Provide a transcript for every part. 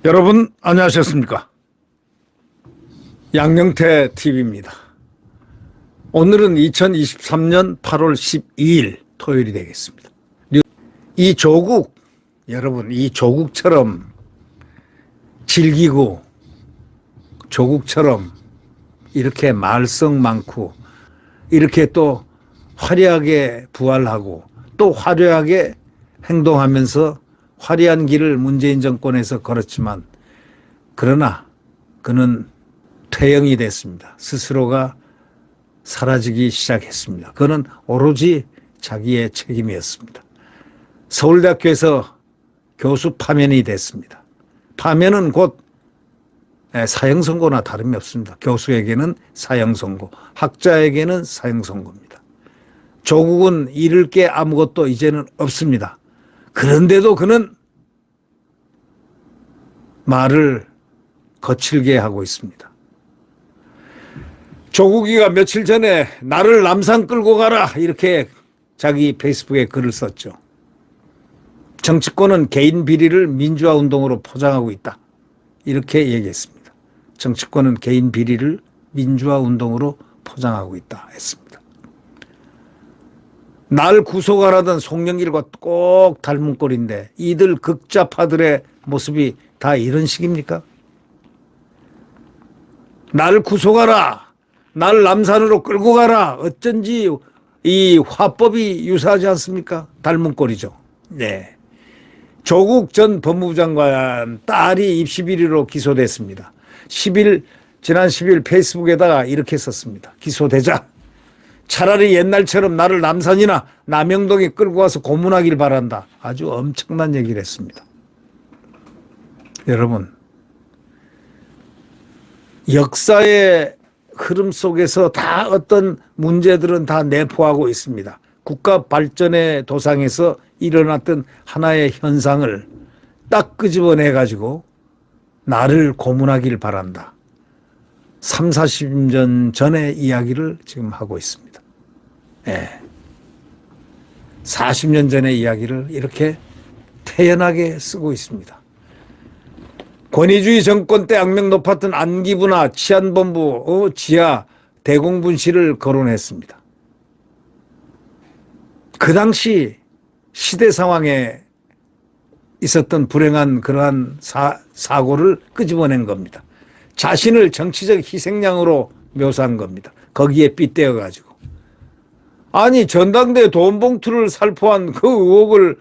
여러분 안녕하셨습니까? 양영태 TV입니다. 오늘은 2023년 8월 12일 토요일이 되겠습니다. 이 조국, 여러분 이 조국처럼 즐기고 조국처럼 이렇게 말썽 많고 이렇게 또 화려하게 부활하고 또 화려하게 행동하면서 화려한 길을 문재인 정권에서 걸었지만 그러나 그는 퇴영이 됐습니다. 스스로가 사라지기 시작했습니다. 그는 오로지 자기의 책임이었습니다. 서울대학교에서 교수 파면이 됐습니다. 파면은 곧 사형선고나 다름이 없습니다. 교수에게는 사형선고, 학자에게는 사형선고입니다. 조국은 잃을 게 아무것도 이제는 없습니다. 그런데도 그는 말을 거칠게 하고 있습니다. 조국이가 며칠 전에 나를 남산 끌고 가라 이렇게 자기 페이스북에 글을 썼죠. 정치권은 개인 비리를 민주화 운동으로 포장하고 있다 이렇게 얘기했습니다. 정치권은 개인 비리를 민주화 운동으로 포장하고 있다 했습니다. 날 구속하라던 송영길과 꼭 닮은 꼴인데 이들 극좌파들의 모습이 다 이런 식입니까? 날 구속하라, 날 남산으로 끌고 가라, 어쩐지 이 화법이 유사하지 않습니까? 닮은 꼴이죠. 네. 조국 전 법무부 장관 딸이 입시 비리로 기소됐습니다. 지난 10일 페이스북에다가 이렇게 썼습니다. 기소되자 차라리 옛날처럼 나를 남산이나 남영동에 끌고 와서 고문하길 바란다. 아주 엄청난 얘기를 했습니다. 여러분, 역사의 흐름 속에서 다 어떤 문제들은 다 내포하고 있습니다. 국가 발전의 도상에서 일어났던 하나의 현상을 딱 끄집어내 가지고 나를 고문하길 바란다. 30-40년 전의 이야기를 지금 하고 있습니다. 예. 40년 전의 이야기를 이렇게 태연하게 쓰고 있습니다. 권위주의 정권 때 악명 높았던 안기부나 치안본부 지하 대공분실을 거론했습니다. 그 당시 시대 상황에 있었던 불행한 그러한 사고를 끄집어낸 겁니다. 자신을 정치적 희생양으로 묘사한 겁니다. 거기에 빗대어 가지고. 아니 전당대 돈 봉투를 살포한 그 의혹을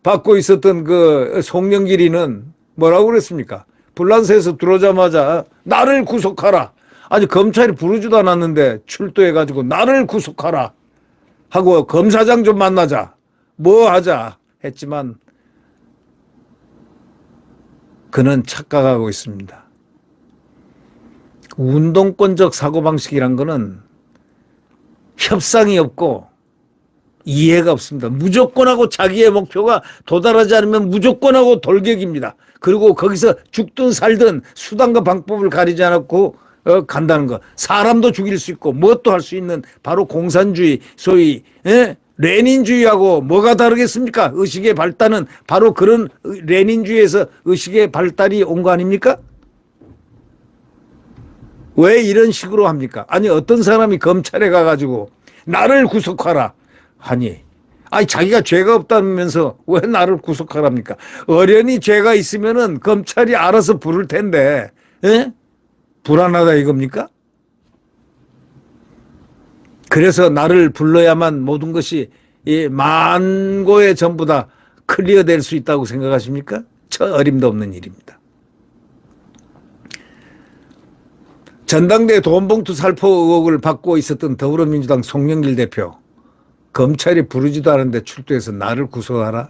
받고 있었던 그 송영길이는 뭐라고 그랬습니까? 불란서에서 들어오자마자 나를 구속하라. 아니 검찰이 부르지도 않았는데 출두해 가지고 나를 구속하라 하고 검사장 좀 만나자. 뭐 하자 했지만 그는 착각하고 있습니다. 운동권적 사고방식이란 거는 협상이 없고 이해가 없습니다. 무조건하고 자기의 목표가 도달하지 않으면 무조건하고 돌격입니다. 그리고 거기서 죽든 살든 수단과 방법을 가리지 않고 간다는 거. 사람도 죽일 수 있고 무엇도 할 수 있는 바로 공산주의, 소위 레닌주의하고 뭐가 다르겠습니까? 의식의 발달은 바로 그런 레닌주의에서 의식의 발달이 온 거 아닙니까? 왜 이런 식으로 합니까? 아니 어떤 사람이 검찰에 가가지고 나를 구속하라 하니 아니 자기가 죄가 없다면서 왜 나를 구속하랍니까? 어련히 죄가 있으면은 검찰이 알아서 부를 텐데 불안하다 이겁니까? 그래서 나를 불러야만 모든 것이 이 만고에 전부 다 클리어될 수 있다고 생각하십니까? 저 어림도 없는 일입니다. 전당대 돈봉투 살포 의혹을 받고 있었던 더불어민주당 송영길 대표 검찰이 부르지도 않은데 출두해서 나를 구속하라?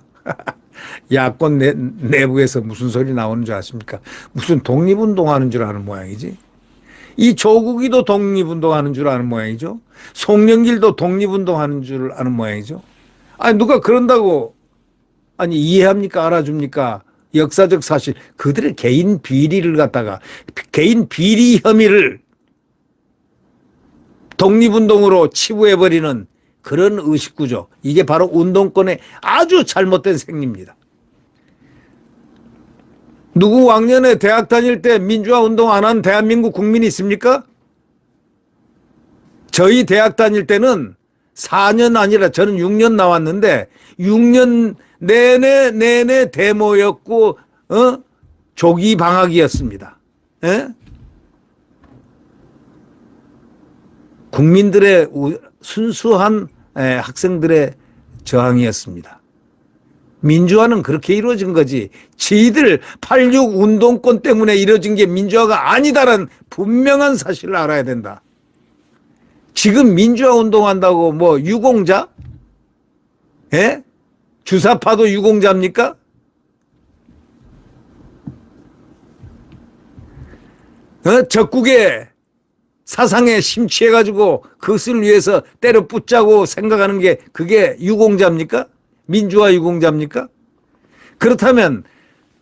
야권 내부에서 무슨 소리 나오는 줄 아십니까? 무슨 독립운동하는 줄 아는 모양이지. 이 조국이도 독립운동하는 줄 아는 모양이죠. 송영길도 독립운동하는 줄 아는 모양이죠. 아니 누가 그런다고 아니 이해합니까? 알아줍니까? 역사적 사실 그들의 개인 비리를 갖다가 개인 비리 혐의를 독립운동으로 치부해버리는 그런 의식구조. 이게 바로 운동권의 아주 잘못된 생리입니다. 누구 왕년에 대학 다닐 때 민주화 운동 안 한 대한민국 국민이 있습니까? 저희 대학 다닐 때는 4년 아니라 저는 6년 나왔는데 6년 내내 데모였고 조기 방학이었습니다. 예? 국민들의 순수한 학생들의 저항이었습니다. 민주화는 그렇게 이루어진 거지. 지들 8.6 운동권 때문에 이루어진 게 민주화가 아니다라는 분명한 사실을 알아야 된다. 지금 민주화 운동한다고 뭐 유공자? 예? 주사파도 유공자입니까? 적국의 사상에 심취해가지고 그것을 위해서 때려 붙자고 생각하는 게 그게 유공자입니까? 민주화 유공자입니까? 그렇다면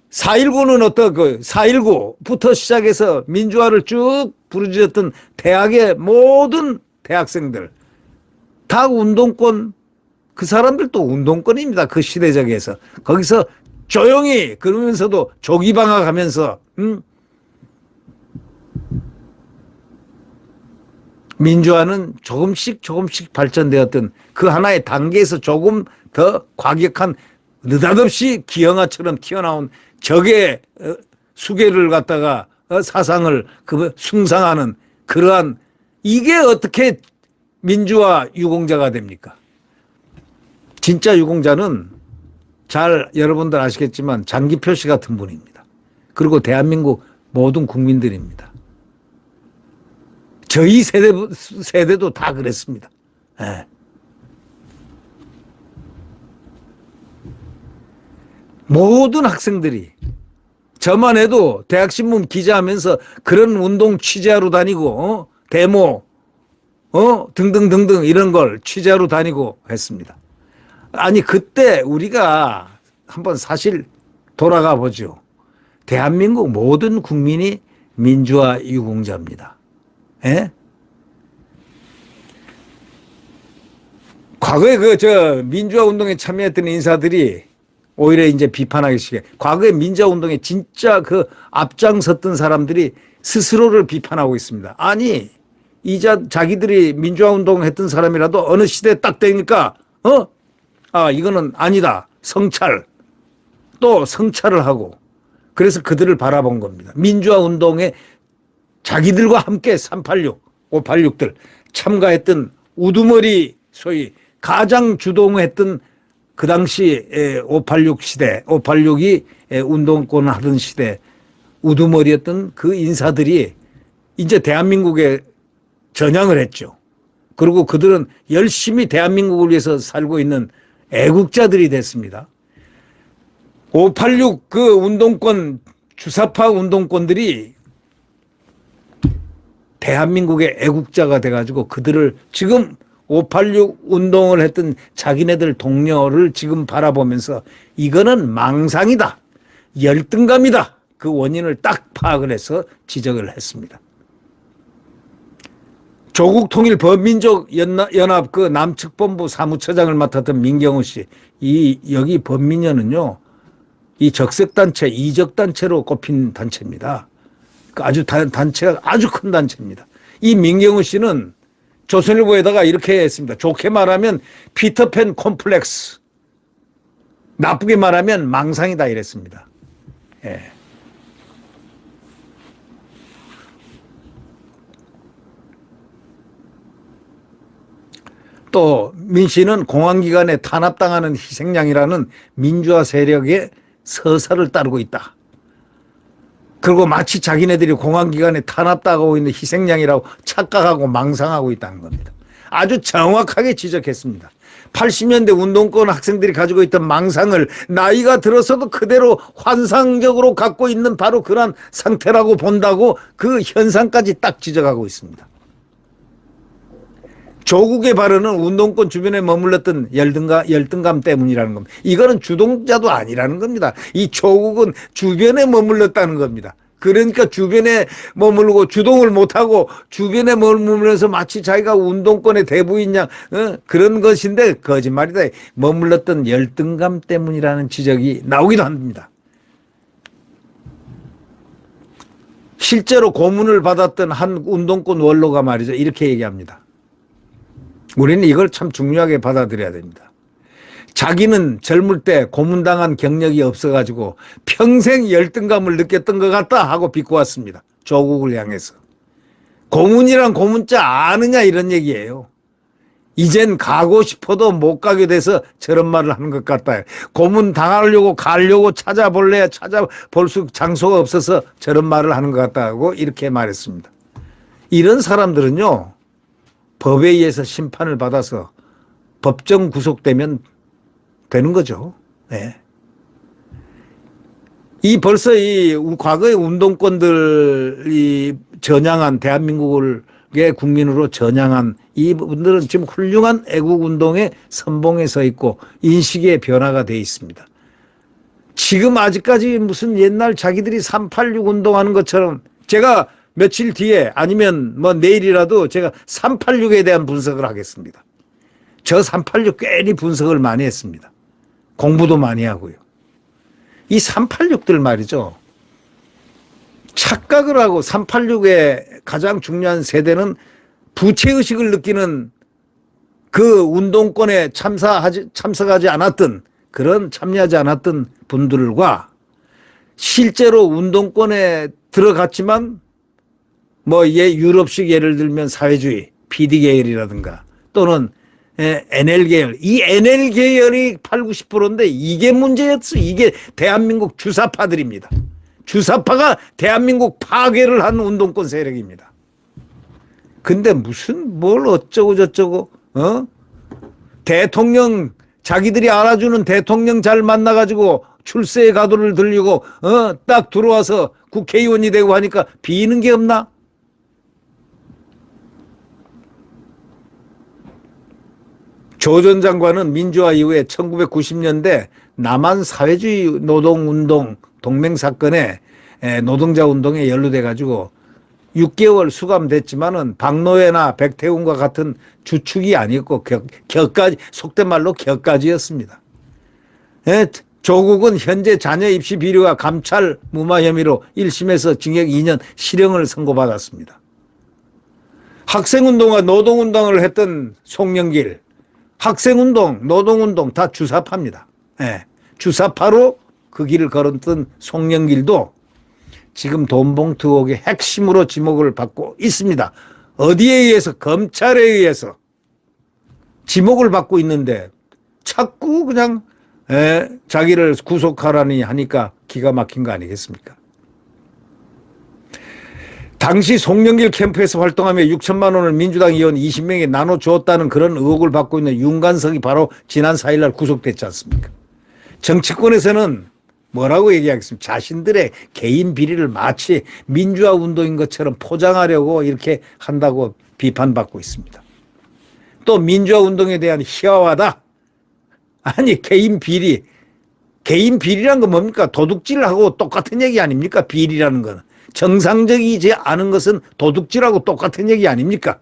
4.19는 어떤 4.19부터 시작해서 민주화를 쭉 부르짖었던 대학의 모든 대학생들 다 운동권, 그 사람들도 운동권입니다. 그 시대적에서. 거기서 조용히 그러면서도 조기 방학하면서 민주화는 조금씩 발전되었던 그 하나의 단계에서 조금 더 과격한 느닷없이 기영아처럼 튀어나온 적의 수계를 갖다가 사상을 숭상하는 그러한 이게 어떻게 민주화 유공자가 됩니까? 진짜 유공자는 잘 여러분들 아시겠지만 장기표 씨 같은 분입니다. 그리고 대한민국 모든 국민들입니다. 저희 세대도 다 그랬습니다. 네. 모든 학생들이 저만 해도 대학신문 기자하면서 그런 운동 취재하러 다니고 데모 등등등등 이런 걸 취재하러 다니고 했습니다. 아니 그때 우리가 한번 사실 돌아가 보죠. 대한민국 모든 국민이 민주화 유공자입니다. 예? 과거에 민주화 운동에 참여했던 인사들이 오히려 이제 비판하기 시작해. 과거에 민주화 운동에 진짜 앞장섰던 사람들이 스스로를 비판하고 있습니다. 아니, 자기들이 민주화 운동 했던 사람이라도 어느 시대에 딱 되니까, 이거는 아니다. 또 성찰을 하고. 그래서 그들을 바라본 겁니다. 민주화 운동에 자기들과 함께 386, 586들 참가했던 우두머리 소위 가장 주동했던 그 당시 586 시대, 586이 운동권을 하던 시대 우두머리였던 그 인사들이 이제 대한민국에 전향을 했죠. 그리고 그들은 열심히 대한민국을 위해서 살고 있는 애국자들이 됐습니다. 586 그 운동권, 주사파 운동권들이 대한민국의 애국자가 돼가지고 그들을 지금 586 운동을 했던 자기네들 동료를 지금 바라보면서 이거는 망상이다. 열등감이다. 그 원인을 딱 파악을 해서 지적을 했습니다. 조국통일범민족연합 그 남측본부 사무처장을 맡았던 민경우 씨, 여기 범민연은요, 이 적색단체, 이적단체로 꼽힌 단체입니다. 단체가 아주 큰 단체입니다. 이 민경우 씨는 조선일보에다가 이렇게 했습니다. 좋게 말하면 피터팬 콤플렉스, 나쁘게 말하면 망상이다 이랬습니다. 예. 또 민 씨는 공안기관에 탄압당하는 희생양이라는 민주화 세력의 서사를 따르고 있다. 그리고 마치 자기네들이 공안기관에 탄압당하고 있는 희생양이라고 착각하고 망상하고 있다는 겁니다. 아주 정확하게 지적했습니다. 80년대 운동권 학생들이 가지고 있던 망상을 나이가 들어서도 그대로 환상적으로 갖고 있는 바로 그런 상태라고 본다고 그 현상까지 딱 지적하고 있습니다. 조국의 발언은 운동권 주변에 머물렀던 열등감 때문이라는 겁니다. 이거는 주동자도 아니라는 겁니다. 이 조국은 주변에 머물렀다는 겁니다. 그러니까 주변에 머물고 주동을 못하고 주변에 머물면서 마치 자기가 운동권의 대부인 양 그런 것인데 거짓말이다. 머물렀던 열등감 때문이라는 지적이 나오기도 합니다. 실제로 고문을 받았던 한 운동권 원로가 말이죠. 이렇게 얘기합니다. 우리는 이걸 참 중요하게 받아들여야 됩니다. 자기는 젊을 때 고문당한 경력이 없어가지고 평생 열등감을 느꼈던 것 같다 하고 비꼬았습니다. 조국을 향해서. 고문이란 고문자 아느냐 이런 얘기예요. 이젠 가고 싶어도 못 가게 돼서 저런 말을 하는 것 같다. 고문 당하려고 가려고 찾아볼 수 장소가 없어서 저런 말을 하는 것 같다고 이렇게 말했습니다. 이런 사람들은요. 법에 의해서 심판을 받아서 법정 구속되면 되는 거죠. 네. 벌써 과거의 운동권들이 전향한 대한민국의 국민으로 전향한 이분들은 지금 훌륭한 애국운동의 선봉에 서 있고 인식의 변화가 되어 있습니다. 지금 아직까지 무슨 옛날 자기들이 386 운동하는 것처럼 제가 며칠 뒤에 아니면 뭐 내일이라도 제가 386에 대한 분석을 하겠습니다. 저 386 괜히 분석을 많이 했습니다. 공부도 많이 하고요. 이 386들 말이죠. 착각을 하고 386의 가장 중요한 세대는 부채의식을 느끼는 그 운동권에 참석하지 않았던 그런 참여하지 않았던 분들과 실제로 운동권에 들어갔지만 유럽식 예를 들면 사회주의, PD 계열이라든가 또는 NL 계열. 이 NL 계열이 8, 90%인데 이게 문제였어. 이게 대한민국 주사파들입니다. 주사파가 대한민국 파괴를 한 운동권 세력입니다. 근데 무슨 뭘 어쩌고 저쩌고 대통령 자기들이 알아주는 대통령 잘 만나가지고 출세의 가도를 들리고 딱 들어와서 국회의원이 되고 하니까 비는 게 없나? 조 전 장관은 민주화 이후에 1990년대 남한 사회주의 노동운동 동맹사건에 노동자 운동에 연루돼 가지고 6개월 수감됐지만은 박노해나 백태훈과 같은 주축이 아니었고 격가지 속된 말로 격가지였습니다. 조국은 현재 자녀 입시 비리와 감찰 무마 혐의로 1심에서 징역 2년 실형을 선고받았습니다. 학생운동과 노동운동을 했던 송영길 학생운동, 노동운동 다 주사파입니다. 주사파로 그 길을 걸었던 송영길도 지금 돈봉투 의혹의 핵심으로 지목을 받고 있습니다. 어디에 의해서? 검찰에 의해서 지목을 받고 있는데 자꾸 그냥 자기를 구속하라니 하니까 기가 막힌 거 아니겠습니까? 당시 송영길 캠프에서 활동하며 6천만 원을 민주당 의원 20명에 나눠주었다는 그런 의혹을 받고 있는 윤관석이 바로 지난 4일 날 구속됐지 않습니까? 정치권에서는 뭐라고 얘기하겠습니까? 자신들의 개인 비리를 마치 민주화 운동인 것처럼 포장하려고 이렇게 한다고 비판받고 있습니다. 또 민주화 운동에 대한 희화화다. 아니 개인 비리란 건 뭡니까? 도둑질하고 똑같은 얘기 아닙니까? 비리라는 거는. 정상적이지 않은 것은 도둑질하고 똑같은 얘기 아닙니까?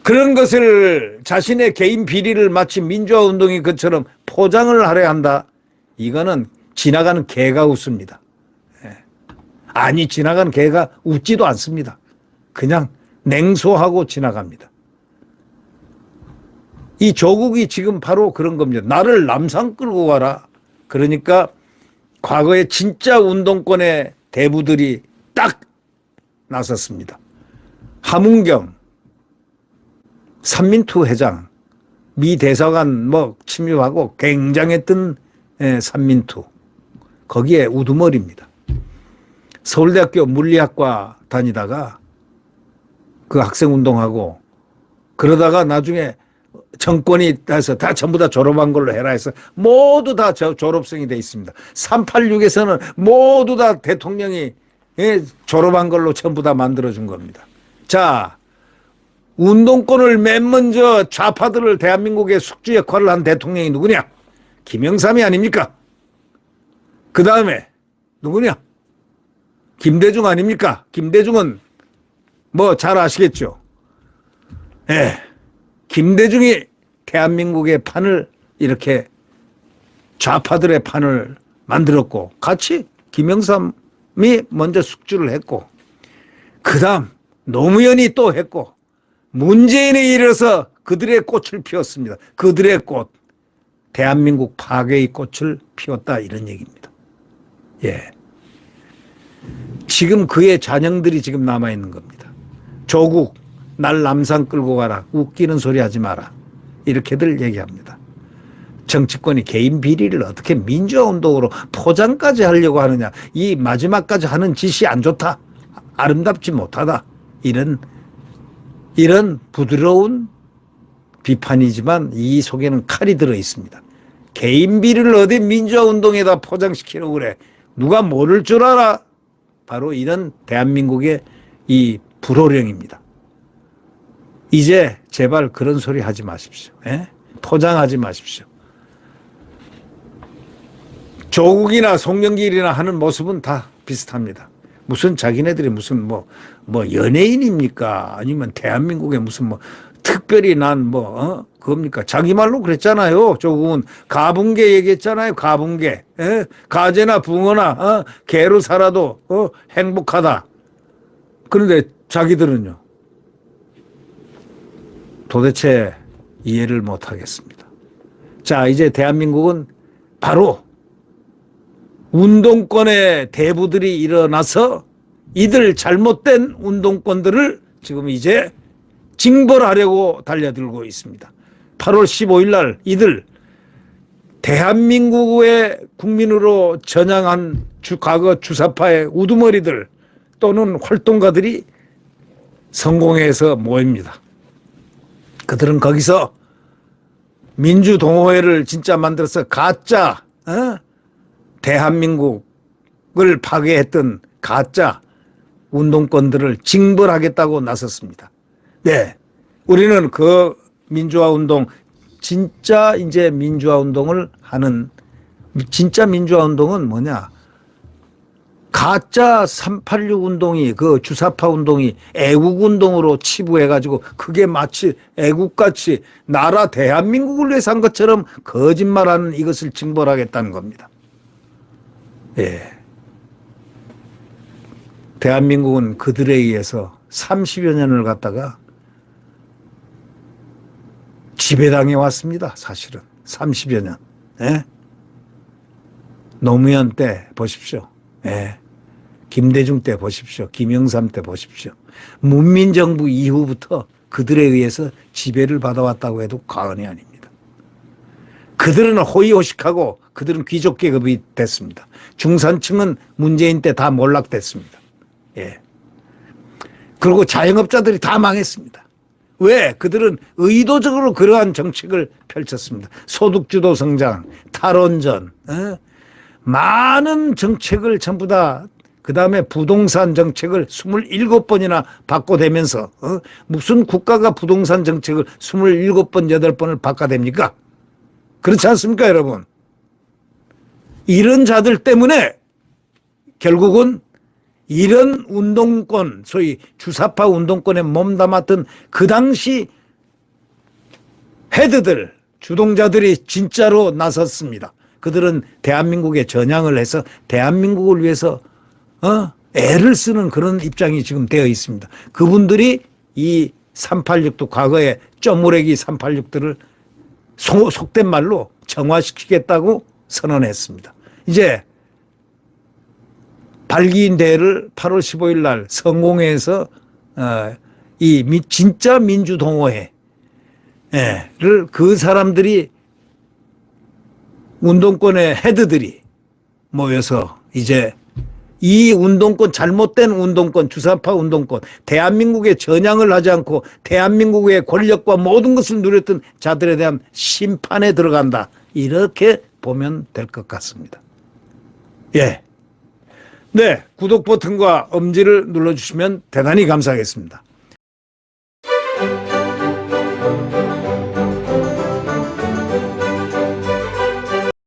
그런 것을 자신의 개인 비리를 마치 민주화 운동인 것처럼 포장을 하려 한다. 이거는 지나가는 개가 웃습니다. 아니 지나가는 개가 웃지도 않습니다. 그냥 냉소하고 지나갑니다. 이 조국이 지금 바로 그런 겁니다. 나를 남산 끌고 가라. 그러니까 과거에 진짜 운동권의 대부들이 딱 나섰습니다. 함은경, 삼민투 회장, 미 대사관 침입하고 굉장했던 삼민투. 거기에 우두머리입니다. 서울대학교 물리학과 다니다가 그 학생운동하고 그러다가 나중에 정권이 해서 다 전부 다 졸업한 걸로 해라 해서 모두 다 졸업생이 돼 있습니다. 386에서는 모두 다 대통령이 졸업한 걸로 전부 다 만들어준 겁니다. 자, 운동권을 맨 먼저 좌파들을 대한민국의 숙주 역할을 한 대통령이 누구냐? 김영삼이 아닙니까? 그 다음에 누구냐? 김대중 아닙니까? 김대중은 뭐 잘 아시겠죠? 예. 김대중이 대한민국의 판을 이렇게 좌파들의 판을 만들었고 같이 김영삼이 먼저 숙주를 했고 그다음 노무현이 또 했고 문재인에 이르러서 그들의 꽃을 피웠습니다. 그들의 꽃. 대한민국 파괴의 꽃을 피웠다 이런 얘기입니다. 예. 지금 그의 잔영들이 지금 남아있는 겁니다. 조국 날 남산 끌고 가라. 웃기는 소리 하지 마라. 이렇게들 얘기합니다. 정치권이 개인 비리를 어떻게 민주화운동으로 포장까지 하려고 하느냐. 이 마지막까지 하는 짓이 안 좋다. 아름답지 못하다. 이런 부드러운 비판이지만 이 속에는 칼이 들어 있습니다. 개인 비리를 어디 민주화운동에다 포장시키려고 그래. 누가 모를 줄 알아. 바로 이런 대한민국의 이 불호령입니다. 이제 제발 그런 소리 하지 마십시오. 예? 포장하지 마십시오. 조국이나 송영길이나 하는 모습은 다 비슷합니다. 무슨 자기네들이 무슨 뭐 연예인입니까? 아니면 대한민국에 무슨 뭐 특별히 그겁니까? 자기 말로 그랬잖아요. 조국은 가붕괴 얘기했잖아요. 가붕괴. 예? 가재나 붕어나 개로 살아도 행복하다. 그런데 자기들은요. 도대체 이해를 못 하겠습니다. 자, 이제 대한민국은 바로 운동권의 대부들이 일어나서 이들 잘못된 운동권들을 지금 이제 징벌하려고 달려들고 있습니다. 8월 15일 날 이들 대한민국의 국민으로 전향한 과거 주사파의 우두머리들 또는 활동가들이 성공회에서 모입니다. 그들은 거기서 민주동호회를 진짜 만들어서 가짜 대한민국을 파괴했던 가짜 운동권들을 징벌하겠다고 나섰습니다. 네. 우리는 그 민주화운동, 진짜 이제 민주화운동을 하는, 진짜 민주화운동은 뭐냐. 가짜 386 운동이 그 주사파 운동이 애국 운동으로 치부해가지고 그게 마치 애국같이 나라 대한민국을 위해서 한 것처럼 거짓말하는 이것을 징벌하겠다는 겁니다. 예. 대한민국은 그들에 의해서 30여 년을 갖다가 지배당해 왔습니다. 사실은 30여 년. 예? 노무현 때 보십시오. 예. 김대중 때 보십시오. 김영삼 때 보십시오. 문민정부 이후부터 그들에 의해서 지배를 받아왔다고 해도 과언이 아닙니다. 그들은 호의호식하고 그들은 귀족 계급이 됐습니다. 중산층은 문재인 때 다 몰락됐습니다. 예. 그리고 자영업자들이 다 망했습니다. 왜? 그들은 의도적으로 그러한 정책을 펼쳤습니다. 소득주도 성장, 탈원전, 많은 정책을 전부 다 그 다음에 부동산 정책을 27번이나 바꿔대면서 무슨 국가가 부동산 정책을 27번, 8번을 바꿔댑니까? 그렇지 않습니까, 여러분? 이런 자들 때문에 결국은 이런 운동권, 소위 주사파 운동권에 몸담았던 그 당시 헤드들, 주동자들이 진짜로 나섰습니다. 그들은 대한민국에 전향을 해서 대한민국을 위해서 애를 쓰는 그런 입장이 지금 되어 있습니다. 그분들이 이 386도 과거에 쪼무레기 386들을 속된 말로 정화시키겠다고 선언했습니다. 이제 발기인 대회를 8월 15일 날 성공회에서 진짜 민주동호회를 그 사람들이 운동권의 헤드들이 모여서 이제 이 운동권, 잘못된 운동권, 주사파 운동권, 대한민국에 전향을 하지 않고 대한민국의 권력과 모든 것을 누렸던 자들에 대한 심판에 들어간다. 이렇게 보면 될 것 같습니다. 예. 네. 구독 버튼과 엄지를 눌러주시면 대단히 감사하겠습니다.